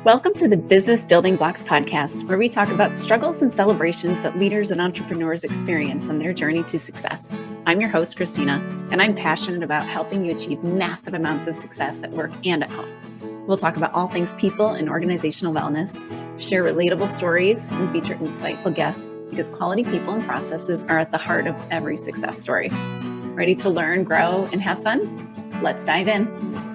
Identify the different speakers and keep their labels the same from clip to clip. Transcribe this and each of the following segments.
Speaker 1: Welcome to the Business Building Blocks podcast, where we talk about struggles and celebrations that leaders and entrepreneurs experience on their journey to success. I'm your host, Christina, and I'm passionate about helping you achieve massive amounts of success at work and at home. We'll talk about all things people and organizational wellness, share relatable stories, and feature insightful guests because quality people and processes are at the heart of every success story. Ready to learn, grow, and have fun? Let's dive in.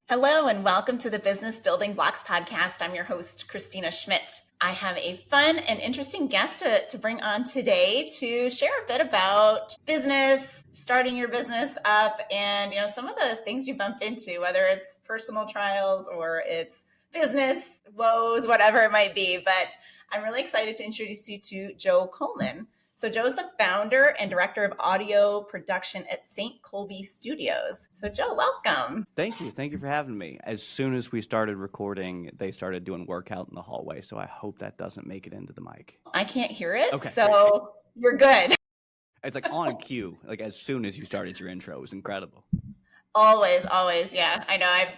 Speaker 1: Hello, and welcome to the Business Building Blocks podcast. I'm your host, Christina Schmidt. I have a fun and interesting guest to bring on today to share a bit about business, starting your business up, and some of the things you bump into, whether it's personal trials or it's business woes, whatever it might be. But I'm really excited to introduce you to Joe Coleman. So Joe is the founder and director of audio production at Saint Kolbe Studios. So Joe, welcome.
Speaker 2: Thank you. Thank you for having me. As soon as we started recording, they started doing workout in the hallway. So I hope that doesn't make it into the mic.
Speaker 1: I can't hear it.
Speaker 2: Okay,
Speaker 1: so you're good.
Speaker 2: It's like on cue, like as soon as you started your intro. It was incredible.
Speaker 1: Always. Yeah, I know. I'm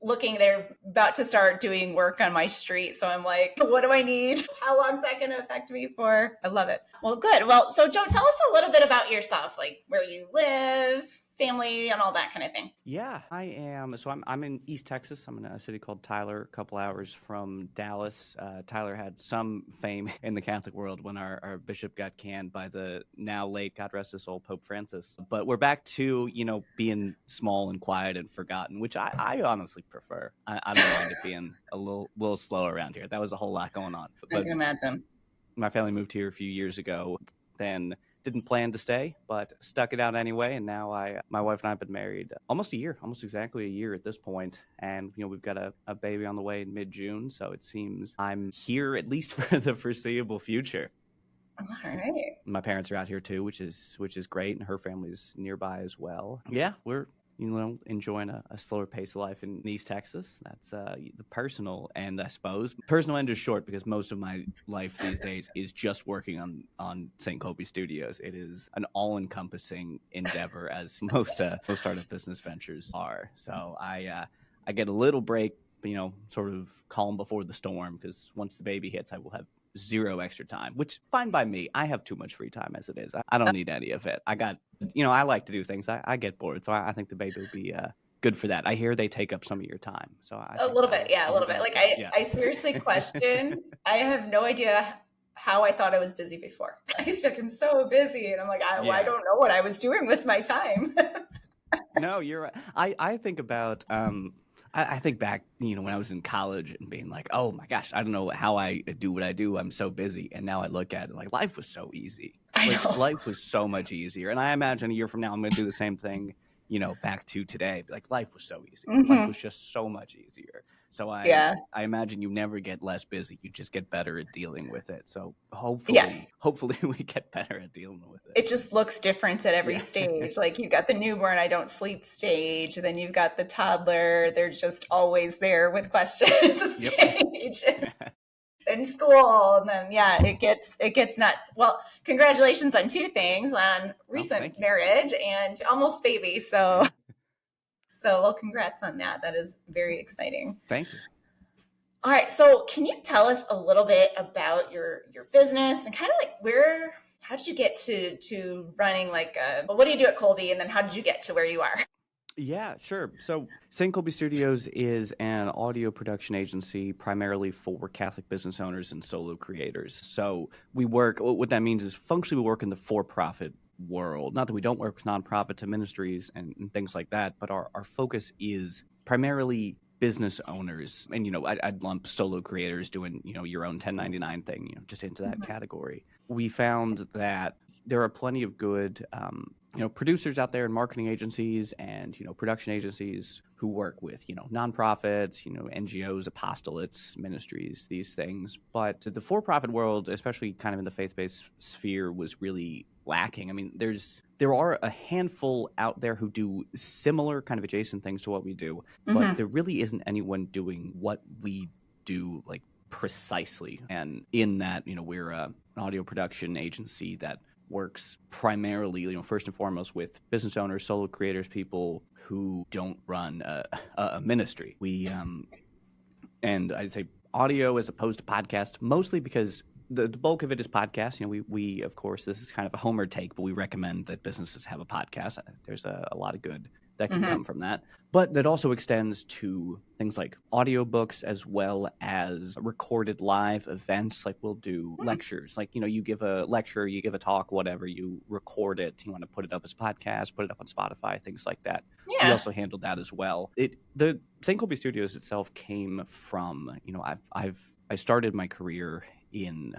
Speaker 1: looking, they're about to start doing work on my street. So I'm like, what do I need? How long is that going to affect me for? I love it. Well, good. Well, so Joe, tell us a little bit about yourself, like where you live, family, and all that kind of thing.
Speaker 2: Yeah, I am. So I'm in East Texas. I'm in a city called Tyler, a couple hours from Dallas. Tyler had some fame in the Catholic world when our bishop got canned by the now late, God rest his soul, Pope Francis. But we're back to, being small and quiet and forgotten, which I honestly prefer. I don't mind it being a little slow around here. That was a whole lot going on.
Speaker 1: But I can imagine.
Speaker 2: My family moved here a few years ago, then didn't plan to stay, but stuck it out anyway. And now my wife and I have been married almost exactly a year at this point. And, we've got a baby on the way in mid-June. So it seems I'm here at least for the foreseeable future.
Speaker 1: All right.
Speaker 2: My parents are out here too, which is great. And her family's nearby as well. Yeah, we're enjoying a slower pace of life in East Texas. That's the personal end, I suppose. Personal end is short because most of my life these days is just working on Saint Kolbe Studios. It is an all-encompassing endeavor, as most startup business ventures are. So I get a little break, sort of calm before the storm, because once the baby hits, I will have zero extra time, which fine by me. I have too much free time as it is. I don't need any of it. I got, I like to do things. I get bored. So I think the baby will be good for that. I hear they take up some of your time. So
Speaker 1: a little bit. Like I seriously question. I have no idea how I thought I was busy before. I used to be like, I'm so busy. And I'm like, I don't know what I was doing with my time.
Speaker 2: No, you're right. I think about, I think back, when I was in college and being like, oh my gosh, I don't know how I do what I do. I'm so busy. And now I look at it like life was so easy. Life was so much easier. And I imagine a year from now, I'm going to do the same thing, back to today. Like life was so easy. Mm-hmm. Life was just so much easier. So I imagine you never get less busy. You just get better at dealing with it. So hopefully we get better at dealing with it.
Speaker 1: It just looks different at every stage. Like you've got the newborn, I don't sleep stage. Then you've got the toddler. They're just always there with questions stage. In school. And then, it gets nuts. Well, congratulations on two things, on recent marriage and almost baby. So well, congrats on that. That is very exciting.
Speaker 2: Thank you.
Speaker 1: All right. So can you tell us a little bit about your business and kind of like how did you get to running what do you do at Kolbe? And then how did you get to where you are?
Speaker 2: Yeah, sure. So Saint Kolbe Studios is an audio production agency primarily for Catholic business owners and solo creators. So what that means is functionally we work in the for-profit world. Not that we don't work with nonprofits and ministries and things like that, but our focus is primarily business owners. And, I'd lump solo creators doing, your own 1099 thing, just into that category. We found that there are plenty of good producers out there and marketing agencies and, production agencies who work with, nonprofits, NGOs, apostolates, ministries, these things. But the for-profit world, especially kind of in the faith-based sphere, was really lacking. I mean, there are a handful out there who do similar kind of adjacent things to what we do, but there really isn't anyone doing what we do, like precisely. And in that, we're an audio production agency that works primarily, first and foremost with business owners, solo creators, people who don't run a ministry. And I'd say audio as opposed to podcast, mostly because the bulk of it is podcasts. We of course, this is kind of a homer take, but we recommend that businesses have a podcast. There's a lot of good that can come from that. But that also extends to things like audiobooks as well as recorded live events. Like we'll do lectures. Like, you give a lecture, you give a talk, whatever, you record it. You want to put it up as a podcast, put it up on Spotify, things like that.
Speaker 1: Yeah.
Speaker 2: We also handled that as well. The Saint Kolbe Studios itself came from, I started my career in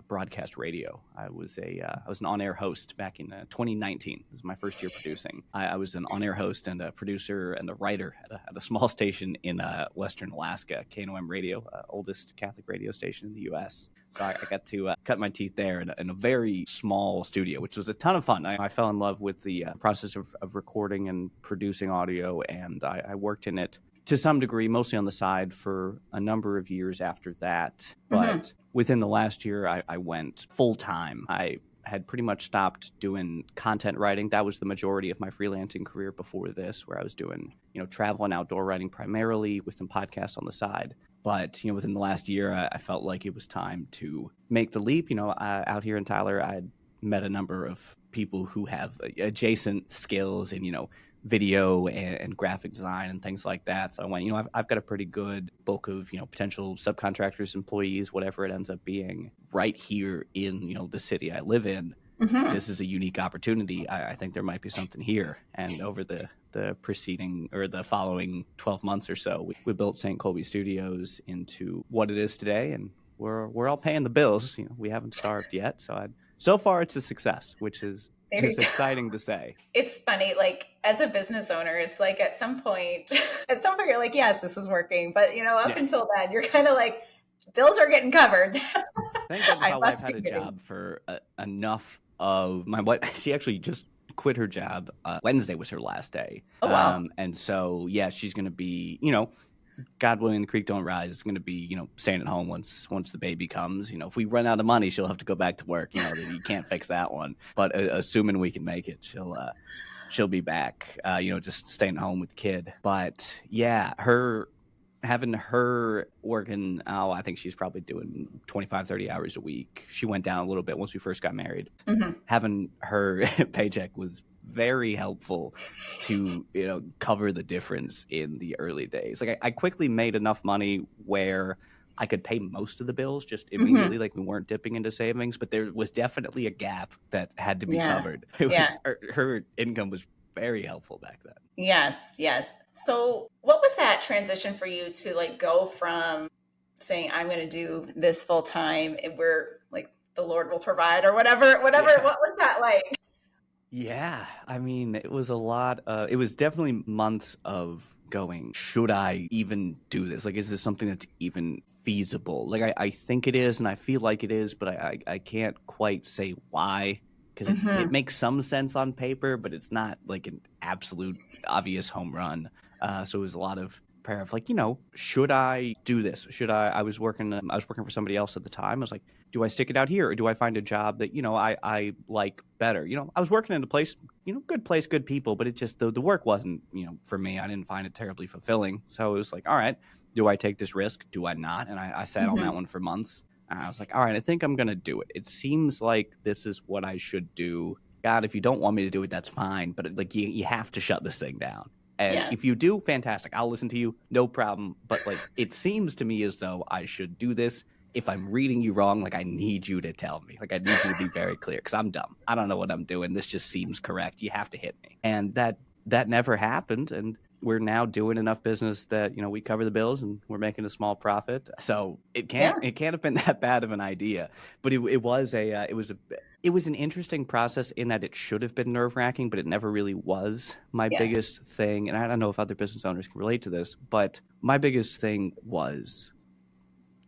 Speaker 2: broadcast radio. I was an on-air host back in 2019. This was my first year producing. I was an on-air host and a producer and a writer at a small station in Western Alaska, KNOM Radio, oldest Catholic radio station in the U.S. So I got to cut my teeth there in a very small studio, which was a ton of fun. I fell in love with the process of recording and producing audio, and I worked in it to some degree, mostly on the side for a number of years after that. But within the last year, I went full time. I had pretty much stopped doing content writing. That was the majority of my freelancing career before this, where I was doing, travel and outdoor writing primarily with some podcasts on the side. But, within the last year, I felt like it was time to make the leap. Out here in Tyler, I had met a number of people who have adjacent skills in, video and graphic design and things like that. So I went, I've got a pretty good bulk of, potential subcontractors, employees, whatever it ends up being right here in, the city I live in. This is a unique opportunity. I think there might be something here. And over the preceding or the following 12 months or so, we built Saint Kolbe Studios into what it is today. And we're all paying the bills. We haven't starved yet. So far it's a success, which is just exciting to say.
Speaker 1: It's funny, like as a business owner, it's like at some point you're like, yes, this is working. But up until then, you're kind of like, bills are getting covered.
Speaker 2: Thank God my wife had a job for enough of my wife. She actually just quit her job. Wednesday was her last day.
Speaker 1: Oh, wow.
Speaker 2: And so, she's going to be, God willing, the creek don't rise. It's going to be, staying at home once the baby comes. If we run out of money, she'll have to go back to work. You can't fix that one. But assuming we can make it, she'll be back. Just staying home with the kid. But yeah, having her working, I think she's probably doing 25, 30 hours a week. She went down a little bit once we first got married. Having her paycheck was very helpul to cover the difference in the early days. Like I quickly made enough money where I could pay most of the bills just immediately. Like we weren't dipping into savings, but there was definitely a gap that had to be covered. Her income was very helpful back then.
Speaker 1: Yes. So what was that transition for you to like go from saying I'm going to do this full time and we're like the Lord will provide or whatever. Yeah. What was that like?
Speaker 2: Yeah, I mean, it was a lot. It was definitely months of going, should I even do this? Like, is this something that's even feasible? Like, I think it is, and I feel like it is, but I can't quite say why, because it makes some sense on paper, but it's not like an absolute obvious home run. So it was a lot of prayer of like, should I do this? I was working for somebody else at the time. I was like, do I stick it out here or do I find a job that, I like better? I was working in a place, good place, good people, but it just, the work wasn't, for me. I didn't find it terribly fulfilling. So it was like, all right, do I take this risk? Do I not? And I sat on that one for months. And I was like, all right, I think I'm going to do it. It seems like this is what I should do. God, if you don't want me to do it, that's fine. But like, you have to shut this thing down. And if you do, fantastic. I'll listen to you. No problem. But like, it seems to me as though I should do this. If I'm reading you wrong, like I need you to tell me. Like I need you to be very clear because I'm dumb. I don't know what I'm doing. This just seems correct. You have to hit me. And that never happened. And we're now doing enough business that, we cover the bills and we're making a small profit. So it can't have been that bad of an idea. But it was an interesting process in that it should have been nerve-wracking, but it never really was. My biggest thing, and I don't know if other business owners can relate to this, but my biggest thing was,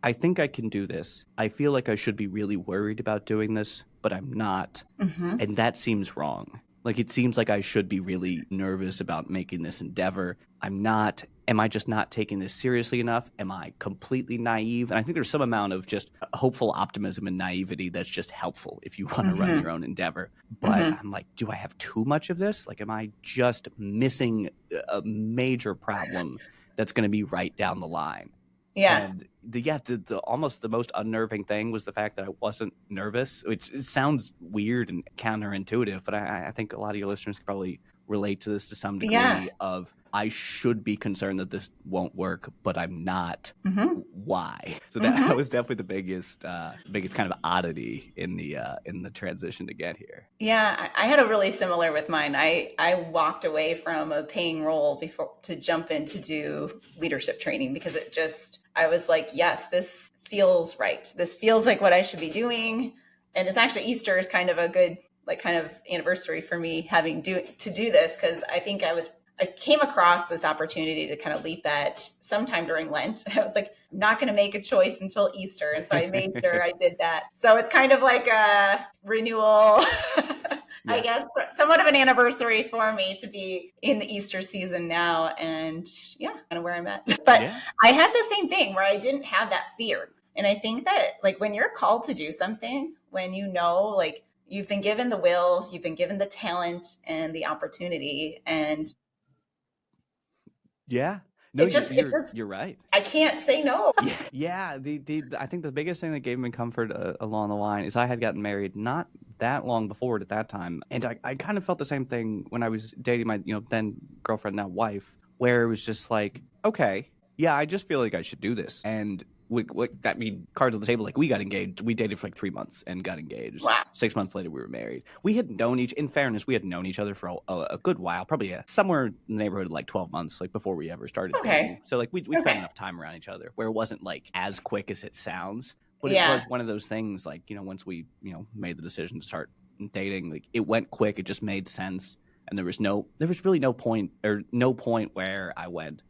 Speaker 2: I think I can do this. I feel like I should be really worried about doing this, but I'm not. And that seems wrong. Like, it seems like I should be really nervous about making this endeavor. I'm not. Am I just not taking this seriously enough? Am I completely naive? And I think there's some amount of just hopeful optimism and naivety that's just helpful if you want to run your own endeavor. But I'm like, do I have too much of this? Like, am I just missing a major problem that's going to be right down the line?
Speaker 1: Yeah.
Speaker 2: And the almost the most unnerving thing was the fact that I wasn't nervous, which it sounds weird and counterintuitive, but I think a lot of your listeners can probably relate to this to some degree of I should be concerned that this won't work, but I'm not. Why? So that was definitely the biggest kind of oddity in the transition to get here.
Speaker 1: Yeah, I had a really similar with mine. I walked away from a paying role before to jump in to do leadership training because I was like, yes, this feels right. This feels like what I should be doing. And it's actually Easter is kind of a good kind of anniversary for me having to do this because I think I came across this opportunity to kind of leap at sometime during Lent. I was like, I'm not going to make a choice until Easter. And so I made sure I did that. So it's kind of like a renewal, I guess, somewhat of an anniversary for me to be in the Easter season now. And kind of where I'm at. But I had the same thing where I didn't have that fear. And I think that like when you're called to do something, when you know, like you've been given the will, you've been given the talent and the opportunity and
Speaker 2: no, you're right.
Speaker 1: I can't say no.
Speaker 2: Yeah. I think the biggest thing that gave me comfort along the line is I had gotten married not that long before it at that time, and I kind of felt the same thing when I was dating my then girlfriend, now wife, where it was just like, okay, yeah, I just feel like I should do this, and cards on the table. Like we got engaged. We dated for like 3 months and got engaged.
Speaker 1: Wow.
Speaker 2: 6 months later, we were married. We had known in fairness, we had known each other for a good while, probably somewhere in the neighborhood of like 12 months, like before we ever started dating. So like we spent enough time around each other where it wasn't like as quick as it sounds, but it was one of those things like, once we, made the decision to start dating, like it went quick. It just made sense. And there was really no point where I went,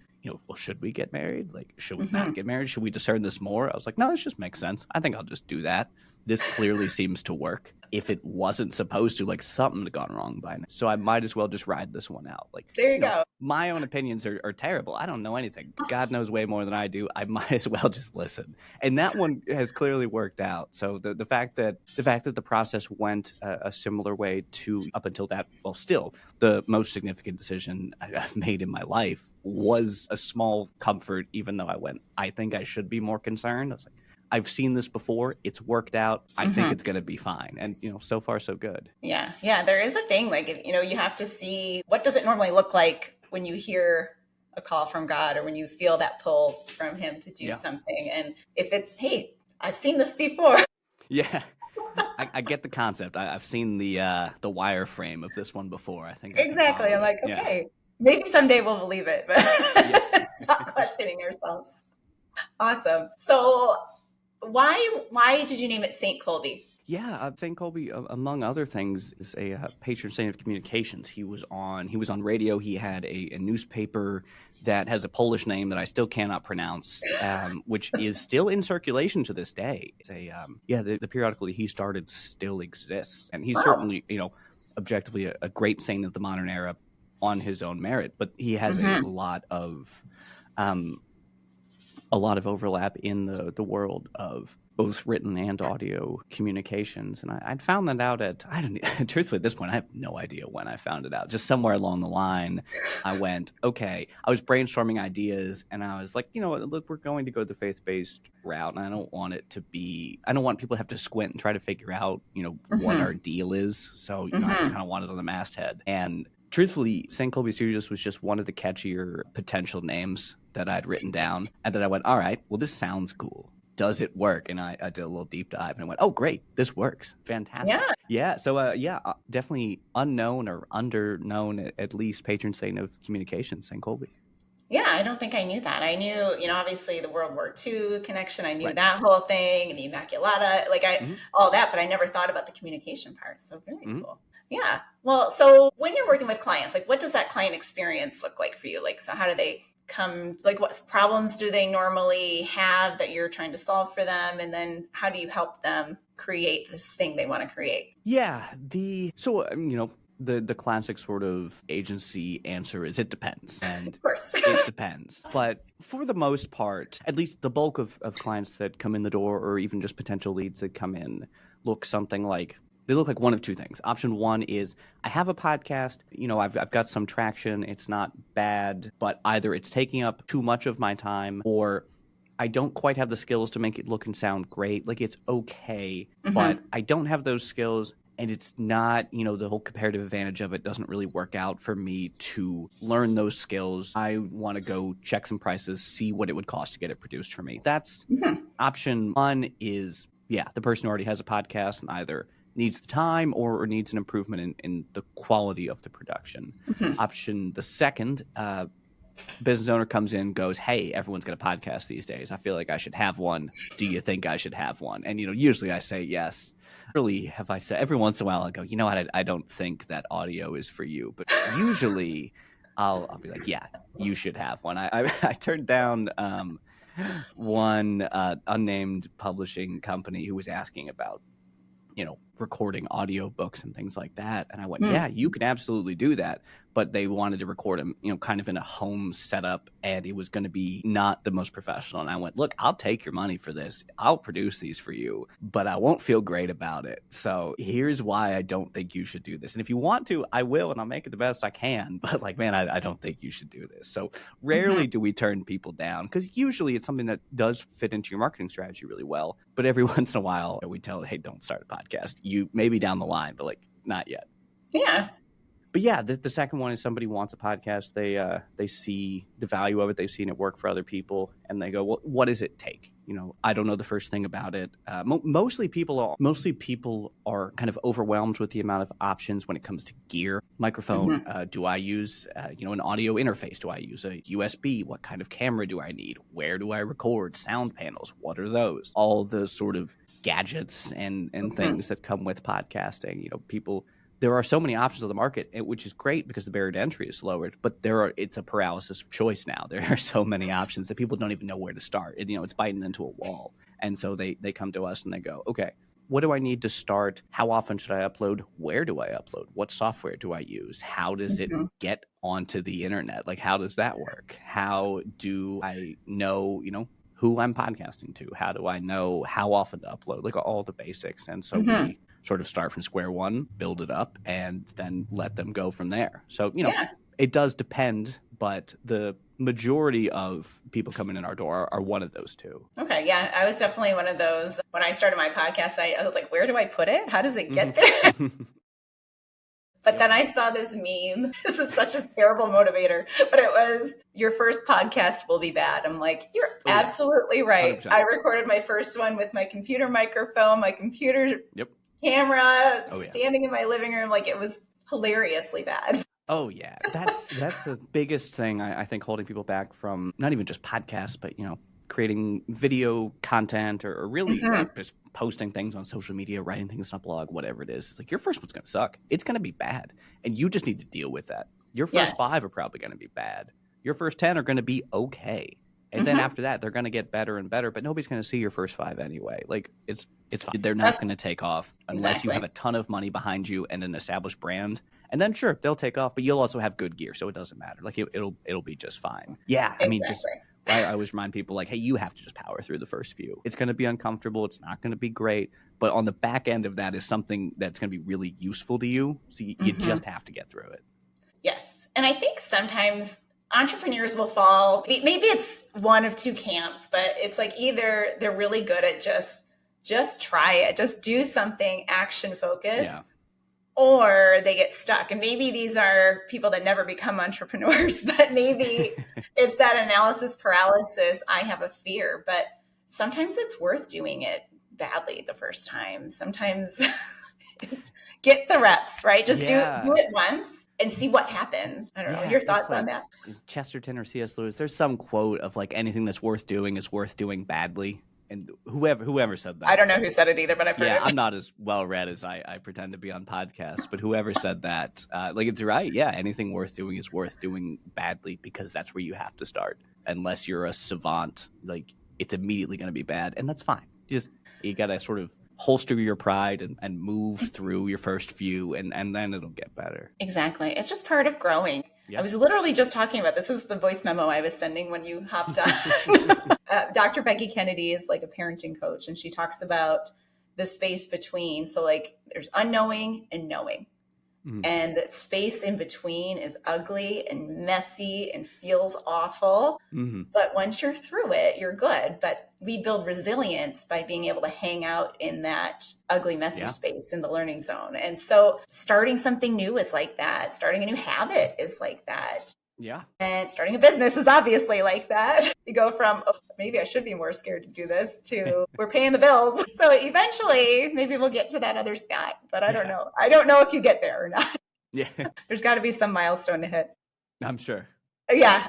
Speaker 2: well, should we get married? Like, should we not get married? Should we discern this more? I was like, no, this just makes sense. I think I'll just do that. This clearly seems to work. If it wasn't supposed to, like something had gone wrong by now. So I might as well just ride this one out. Like,
Speaker 1: there you go.
Speaker 2: My own opinions are terrible. I don't know anything. God knows way more than I do. I might as well just listen. And that one has clearly worked out. So the fact that the process went a similar way to up until that, well, still the most significant decision I've made in my life was a small comfort, even though I think I should be more concerned. I was like, I've seen this before. It's worked out. I think it's going to be fine. And, so far, so good.
Speaker 1: Yeah. Yeah. There is a thing like, you have to see what does it normally look like when you hear a call from God or when you feel that pull from him to do something. And if it's, hey, I've seen this before.
Speaker 2: Yeah. I get the concept. I've seen the wireframe of this one before. I think
Speaker 1: exactly. I'm like, okay, maybe someday we'll believe it, but stop questioning ourselves. Awesome. So why did you name it Saint Kolbe?
Speaker 2: Yeah, Saint Kolbe, among other things, is a patron saint of communications. He was on radio. He had a newspaper that has a Polish name that I still cannot pronounce, which is still in circulation to this day. It's the periodical that he started still exists, and he's certainly, objectively a great saint of the modern era on his own merit. But he has a lot of overlap in the world of both written and audio communications. And I'd found that out truthfully at this point, I have no idea when I found it out. Just somewhere along the line, I went, okay, I was brainstorming ideas and I was like, look, we're going to go the faith-based route. And I don't want people to have to squint and try to figure out, what our deal is. So, I kind of wanted on the masthead. And truthfully, Saint Kolbe Studios was just one of the catchier potential names that I'd written down. And then I went, all right, well, this sounds cool. Does it work? And I did a little deep dive and I went, oh, great. This works. Fantastic. Yeah. So, definitely unknown or underknown, at least, patron saint of communications, Saint Kolbe.
Speaker 1: Yeah, I don't think I knew that. I knew, obviously the World War II connection. I knew that whole thing and the Immaculata, all that, but I never thought about the communication part. So very cool. Yeah. Well, so when you're working with clients, what does that client experience look like for you? So how do they come, what problems do they normally have that you're trying to solve for them? And then how do you help them create this thing they want to create?
Speaker 2: Yeah. the classic sort of agency answer is it depends. And
Speaker 1: Of course.
Speaker 2: it depends. But for the most part, at least the bulk of clients that come in the door, or even just potential leads that come in, look like one of two things. Option one is I have a podcast, I've got some traction, it's not bad, but either it's taking up too much of my time, or I don't quite have the skills to make it look and sound great. Like, it's okay, but I don't have those skills, and it's not, the whole comparative advantage of it doesn't really work out for me to learn those skills. I want to go check some prices, see what it would cost to get it produced for me. That's option one is, the person who already has a podcast and either needs the time or needs an improvement in the quality of the production. Option the second, business owner comes in, goes, hey, everyone's got a podcast these days. I feel like I should have one. Do you think I should have one? And, usually I say yes. Really, have I said every once in a while, I go, what, I don't think that audio is for you. But usually I'll be like, yeah, you should have one. I turned down one unnamed publishing company who was asking about, recording audio books and things like that. And I went, yeah, you can absolutely do that. But they wanted to record them, kind of in a home setup, and it was going to be not the most professional. And I went, look, I'll take your money for this. I'll produce these for you, but I won't feel great about it. So here's why I don't think you should do this. And if you want to, I will, and I'll make it the best I can. But I don't think you should do this. So rarely do we turn people down, because usually it's something that does fit into your marketing strategy really well. But every once in a while, we tell, hey, don't start a podcast. You maybe down the line, but not yet.
Speaker 1: Yeah.
Speaker 2: But yeah, the second one is somebody wants a podcast. They see the value of it. They've seen it work for other people, and they go, well, what does it take? I don't know the first thing about it. Mostly people are kind of overwhelmed with the amount of options when it comes to gear. Microphone, do I use an audio interface? Do I use a USB? What kind of camera do I need? Where do I record? Sound panels, what are those? All the sort of gadgets and things that come with podcasting. There are so many options on the market, which is great because the barrier to entry is lowered, but it's a paralysis of choice now. There are so many options that people don't even know where to start. It's biting into a wall. And so they come to us and they go, okay, what do I need to start? How often should I upload? Where do I upload? What software do I use? How does it get onto the internet? How does that work? How do I know, who I'm podcasting to? How do I know how often to upload? All the basics. And so we sort of start from square one, build it up, and then let them go from there. So, it does depend, but the majority of people coming in our door are one of those two.
Speaker 1: Okay, yeah, I was definitely one of those. When I started my podcast, I was like, where do I put it? How does it get there? But then I saw this meme. This is such a terrible motivator, but it was, your first podcast will be bad. I'm like, you're absolutely right. 100%. I recorded my first one with my computer microphone, my computer camera, standing in my living room. It was hilariously bad.
Speaker 2: Oh, yeah. That's the biggest thing I think holding people back from not even just podcasts, but, creating video content or really just posting things on social media, writing things on a blog, whatever it is. It's your first one's going to suck. It's going to be bad. And you just need to deal with that. Your first 5 are probably going to be bad. Your first 10 are going to be okay. And then after that, they're going to get better and better, but nobody's going to see your first 5 anyway. It's fine. They're not going to take off unless you have a ton of money behind you and an established brand. And then sure, they'll take off, but you'll also have good gear, so it doesn't matter. It'll be just fine. Yeah, I mean, I always remind people hey, you have to just power through the first few. It's going to be uncomfortable. It's not going to be great, but on the back end of that is something that's going to be really useful to you. So you just have to get through it.
Speaker 1: Yes, and I think sometimes entrepreneurs will fall. Maybe it's one of two camps, but it's either they're really good at just try it, just do something action focused, or they get stuck. And maybe these are people that never become entrepreneurs, but maybe it's that analysis paralysis. I have a fear, but sometimes it's worth doing it badly the first time. Sometimes it's get the reps, right? Just do it once and see what happens. I don't know your thoughts on that.
Speaker 2: Chesterton or C.S. Lewis, there's some quote of anything that's worth doing is worth doing badly. And whoever said that.
Speaker 1: I don't know who said it either, but I've heard it.
Speaker 2: I'm not as well read as I pretend to be on podcasts, but whoever said that, it's right. Yeah, anything worth doing is worth doing badly because that's where you have to start. Unless you're a savant, it's immediately going to be bad, and that's fine. You got to sort of holster your pride and move through your first few, and then it'll get better.
Speaker 1: Exactly. It's just part of growing.
Speaker 2: Yep.
Speaker 1: I was literally just talking about this. Was the voice memo I was sending when you hopped on. Dr. Becky Kennedy is like a parenting coach, and she talks about the space between. So like there's unknowing and knowing. And that space in between is ugly and messy and feels awful. But once you're through it, you're good. But we build resilience by being able to hang out in that ugly, messy space in the learning zone. And so starting something new is like that. Starting a new habit is like that.
Speaker 2: Yeah.
Speaker 1: And starting a business is obviously like that. You go from, oh, maybe I should be more scared to do this, to we're paying the bills. So eventually, maybe we'll get to that other spot, but I don't know. I don't know if you get there or not.
Speaker 2: Yeah.
Speaker 1: There's got to be some milestone to hit.
Speaker 2: I'm sure.
Speaker 1: Yeah.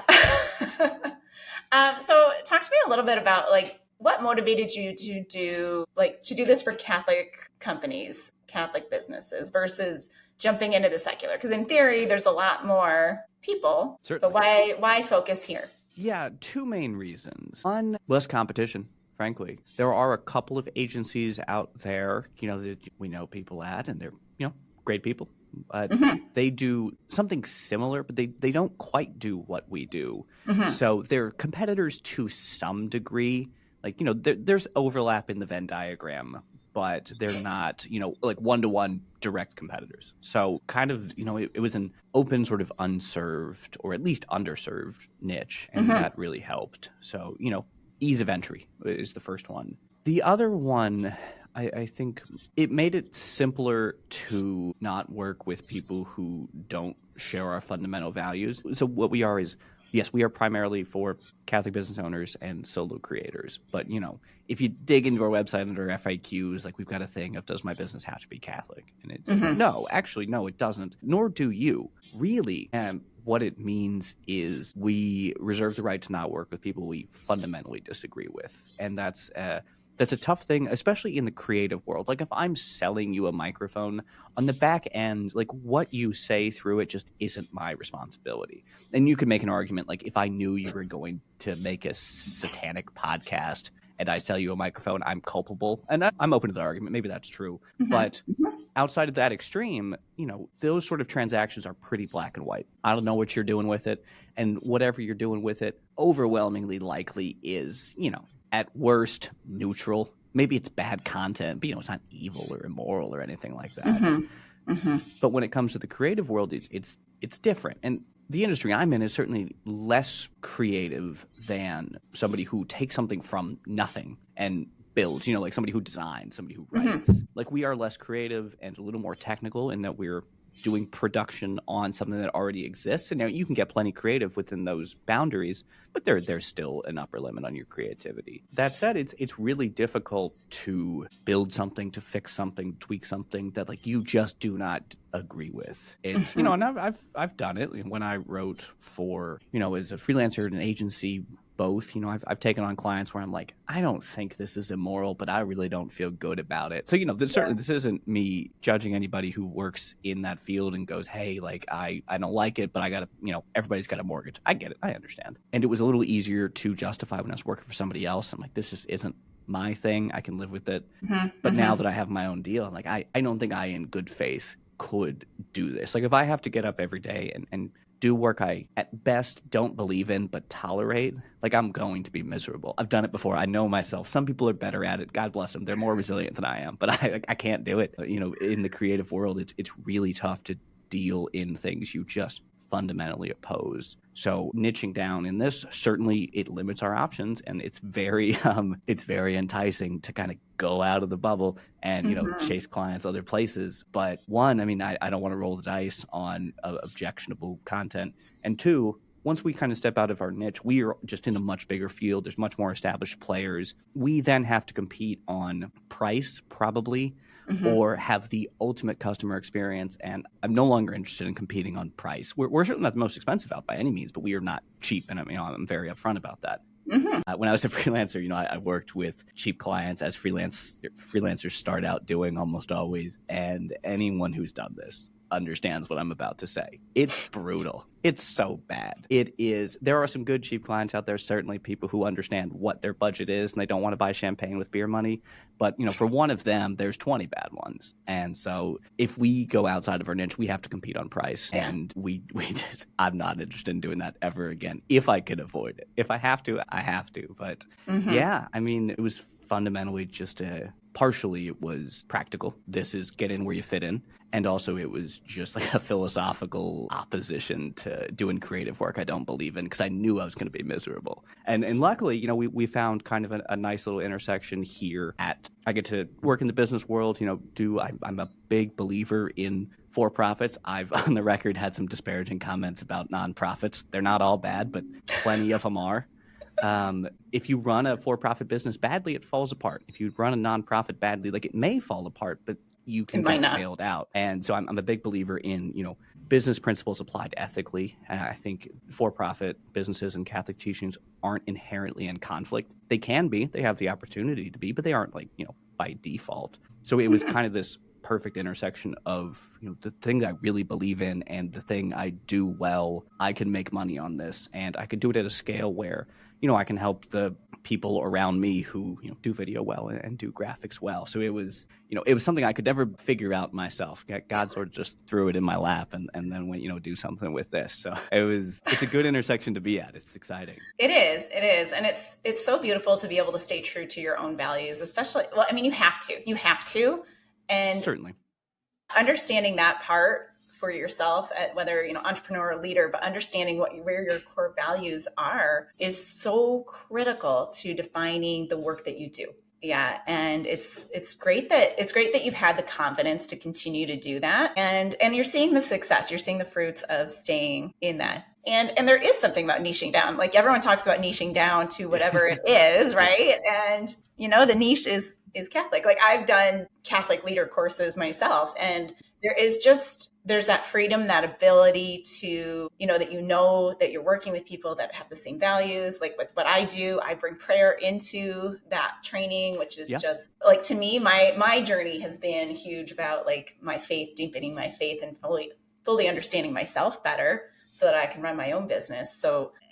Speaker 1: So talk to me a little bit about like what motivated you to do this for Catholic companies, Catholic businesses versus jumping into the secular? Because in theory, there's a lot more people.
Speaker 2: Certainly.
Speaker 1: But why focus here?
Speaker 2: Yeah, two main reasons. One, less competition, frankly. There are a couple of agencies out there, that we know people at, and they're, great people. But they do something similar, but they don't quite do what we do. So they're competitors to some degree. Like, there's overlap in the Venn diagram, but they're not, like one-to-one direct competitors. So kind of, it was an open sort of unserved or at least underserved niche, and that really helped. So, ease of entry is the first one. The other one, I think it made it simpler to not work with people who don't share our fundamental values. So what we are is, yes, we are primarily for Catholic business owners and solo creators. But, if you dig into our website under FAQs, like we've got a thing of, does my business have to be Catholic? And it's no, actually, no, it doesn't. Nor do you. Really, what it means is we reserve the right to not work with people we fundamentally disagree with. And that's a tough thing, especially in the creative world. Like if I'm selling you a microphone, on the back end, like what you say through it just isn't my responsibility. And you could make an argument, like if I knew you were going to make a satanic podcast and I sell you a microphone, I'm culpable. And I'm open to the argument. Maybe that's true. But outside of that extreme, those sort of transactions are pretty black and white. I don't know what you're doing with it. And whatever you're doing with it overwhelmingly likely is, at worst, neutral. Maybe it's bad content, but it's not evil or immoral or anything like that. But when it comes to the creative world, it's different. And the industry I'm in is certainly less creative than somebody who takes something from nothing and builds, like somebody who designs, somebody who writes. Like we are less creative and a little more technical in that we're doing production on something that already exists. And now you can get plenty creative within those boundaries, but there's still an upper limit on your creativity. That said, it's really difficult to build something, to fix something, tweak something that like you just do not agree with. It's and I've done it when I wrote for as a freelancer at an agency. Both, I've taken on clients where I'm like, I don't think this is immoral, but I really don't feel good about it. So, certainly this isn't me judging anybody who works in that field and goes, hey, like, I don't like it, but I got to, everybody's got a mortgage. I get it. I understand. And it was a little easier to justify when I was working for somebody else. I'm like, this just isn't my thing. I can live with it. But now that I have my own deal, I'm like, I don't think I in good faith could do this. Like if I have to get up every day and do work I at best don't believe in but tolerate, like I'm going to be miserable. I've done it before. I know myself. Some people are better at it. God bless them. They're more resilient than I am, but I can't do it. In the creative world, it's really tough to deal in things you just fundamentally oppose. So niching down in this, certainly it limits our options, and it's very enticing to kind of go out of the bubble and chase clients other places. But one, I don't want to roll the dice on objectionable content, and two, once we kind of step out of our niche, we are just in a much bigger field. There's much more established players. We then have to compete on price, probably, or have the ultimate customer experience. And I'm no longer interested in competing on price. We're certainly not the most expensive out by any means, but we are not cheap. And I'm very upfront about that. When I was a freelancer, I worked with cheap clients, as freelancers start out doing almost always. And anyone who's done this understands what I'm about to say. It's brutal. It's so bad. It is. There are some good cheap clients out there, certainly people who understand what their budget is and they don't want to buy champagne with beer money. But, for one of them, there's 20 bad ones. And so if we go outside of our niche, we have to compete on price. Yeah. And I'm not interested in doing that ever again if I could avoid it. If I have to, I have to. But yeah, I mean, it was fundamentally just partially it was practical. This is get in where you fit in. And also it was just like a philosophical opposition to doing creative work I don't believe in because I knew I was going to be miserable. And luckily, we found kind of a nice little intersection here I get to work in the business world, I'm a big believer in for-profits. I've on the record had some disparaging comments about nonprofits. They're not all bad, but plenty of them are. If you run a for-profit business badly, it falls apart. If you run a nonprofit badly, it may fall apart, but you can get bailed out. And so I'm a big believer in, business principles applied ethically. And I think for-profit businesses and Catholic teachings aren't inherently in conflict. They can be, they have the opportunity to be, but they aren't by default. So it was kind of this perfect intersection of the thing I really believe in and the thing I do well. I can make money on this and I can do it at a scale where I can help the people around me who do video well and do graphics well. So it was something I could never figure out myself. God sort of just threw it in my lap and then went do something with this. So it's a good intersection to be at. It's exciting.
Speaker 1: It is, and it's so beautiful to be able to stay true to your own values, especially. Well, I mean, you have to. And
Speaker 2: certainly
Speaker 1: understanding that part for yourself, whether entrepreneur or leader, but understanding where your core values are is so critical to defining the work that you do. Yeah, and it's great that you've had the confidence to continue to do that, and you're seeing the success, you're seeing the fruits of staying in that. And there is something about niching down. Like everyone talks about niching down to whatever it is, right? And the niche is Catholic. Like I've done Catholic leader courses myself, and there's that freedom, that ability to, that you're working with people that have the same values. Like with what I do, I bring prayer into that training, which is just like, to me, my journey has been huge about like my faith, deepening my faith and fully understanding myself better so that I can run my own business.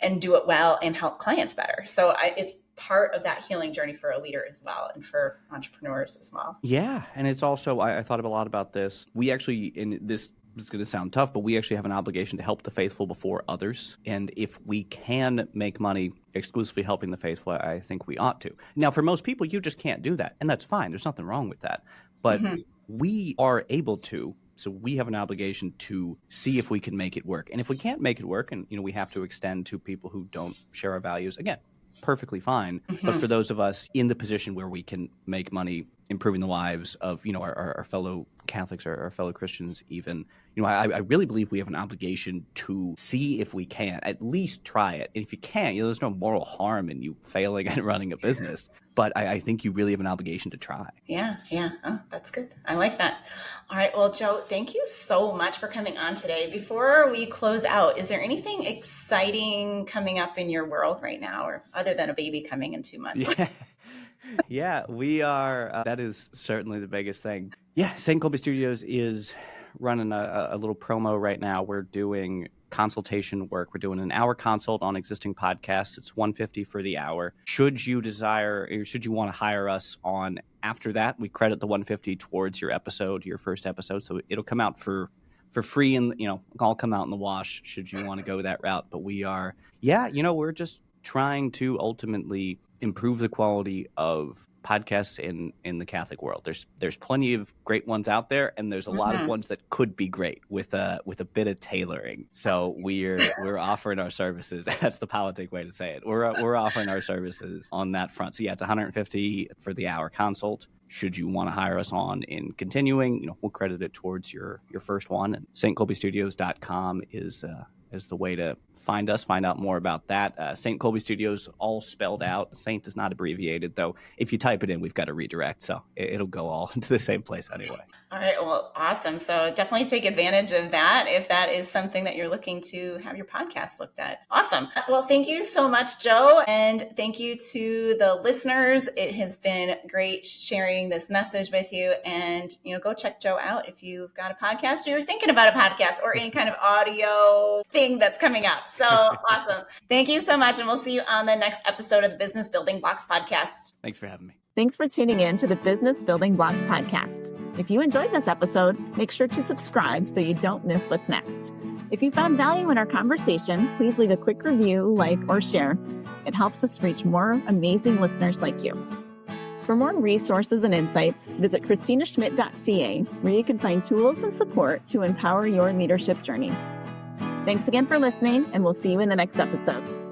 Speaker 1: And do it well and help clients better. So it's part of that healing journey for a leader as well, and for entrepreneurs as well.
Speaker 2: Yeah. And it's also, I thought a lot about this. We actually, this is going to sound tough, but we actually have an obligation to help the faithful before others. And if we can make money exclusively helping the faithful, I think we ought to. Now, for most people, you just can't do that. And that's fine. There's nothing wrong with that. But we are able to. So we have an obligation to see if we can make it work. And if we can't make it work, and we have to extend to people who don't share our values, again, perfectly fine. But for those of us in the position where we can make money improving the lives of our fellow Catholics or our fellow Christians even, I really believe we have an obligation to see if we can at least try it. And if you can't, there's no moral harm in you failing at running a business. But I think you really have an obligation to try.
Speaker 1: Yeah. Oh, that's good. I like that. All right. Well, Joe, thank you so much for coming on today. Before we close out, is there anything exciting coming up in your world right now, or other than a baby coming in 2 months?
Speaker 2: Yeah, we are. That is certainly the biggest thing. Yeah, Saint Kolbe Studios is running a little promo right now. We're doing consultation work. We're doing an hour consult on existing podcasts. It's $150 for the hour. Should you desire, or should you want to hire us on after that, we credit the $150 towards your first episode. So it'll come out for free, and all come out in the wash should you want to go that route. But we are, we're just trying to ultimately improve the quality of podcasts in the Catholic world. There's plenty of great ones out there, and there's a lot of ones that could be great with a bit of tailoring. So we're offering our services. That's the politic way to say it. We're offering our services on that front. So yeah, it's $150 for the hour consult. Should you want to hire us on in continuing, we'll credit it towards your first one. And stkolbestudios.com is the way to find us, find out more about that. Saint Kolbe Studios, all spelled out. Saint is not abbreviated, though. If you type it in, we've got a redirect, so it'll go all into the same place anyway.
Speaker 1: All right. Well, awesome. So definitely take advantage of that if that is something that you're looking to have your podcast looked at. Awesome. Well, thank you so much, Joe. And thank you to the listeners. It has been great sharing this message with you. And, go check Joe out if you've got a podcast or you're thinking about a podcast or any kind of audio thing that's coming up. So awesome. Thank you so much. And we'll see you on the next episode of the Business Building Blocks podcast.
Speaker 2: Thanks for having me.
Speaker 3: Thanks for tuning in to the Business Building Blocks podcast. If you enjoyed this episode, make sure to subscribe so you don't miss what's next. If you found value in our conversation, please leave a quick review, like, or share. It helps us reach more amazing listeners like you. For more resources and insights, visit christinaschmidt.ca, where you can find tools and support to empower your leadership journey. Thanks again for listening, and we'll see you in the next episode.